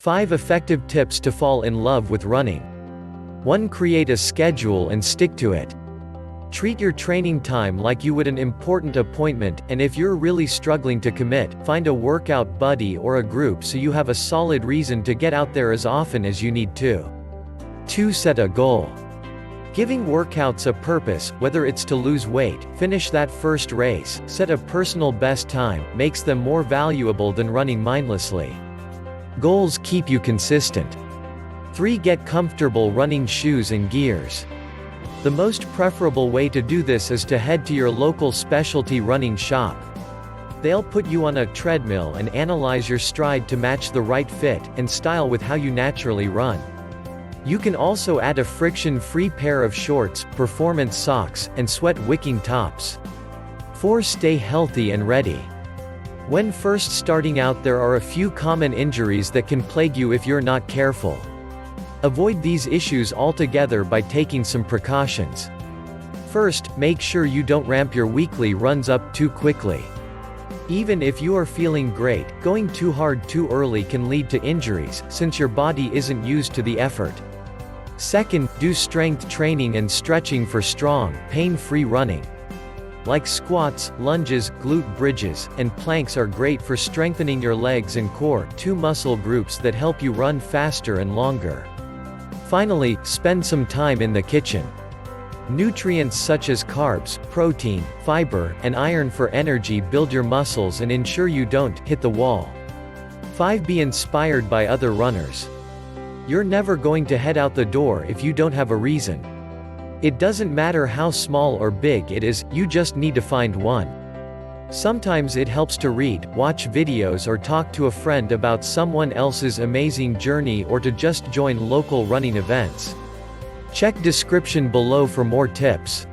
5 effective tips to fall in love with running. 1. Create a schedule and stick to it. Treat your training time like you would an important appointment, and if you're really struggling to commit, find a workout buddy or a group so you have a solid reason to get out there as often as you need to. 2. Set a goal. Giving workouts a purpose, whether it's to lose weight, finish that first race, set a personal best time, makes them more valuable than running mindlessly. Goals keep you consistent. 3. Get comfortable running shoes and gears. The most preferable way to do this is to head to your local specialty running shop. They'll put you on a treadmill and analyze your stride to match the right fit and style with how you naturally run. You can also add a friction-free pair of shorts, performance socks, and sweat-wicking tops. 4. Stay healthy and ready. When first starting out, there are a few common injuries that can plague you if you're not careful. Avoid these issues altogether by taking some precautions. First, make sure you don't ramp your weekly runs up too quickly. Even if you are feeling great, going too hard too early can lead to injuries, since your body isn't used to the effort. Second, do strength training and stretching for strong, pain-free running. Like squats, lunges, glute bridges, and planks are great for strengthening your legs and core, 2 muscle groups that help you run faster and longer. Finally, spend some time in the kitchen. Nutrients such as carbs, protein, fiber, and iron for energy build your muscles and ensure you don't hit the wall. 5. Be inspired by other runners. You're never going to head out the door if you don't have a reason. It doesn't matter how small or big it is, you just need to find one. Sometimes it helps to read, watch videos, or talk to a friend about someone else's amazing journey, or to just join local running events. Check description below for more tips.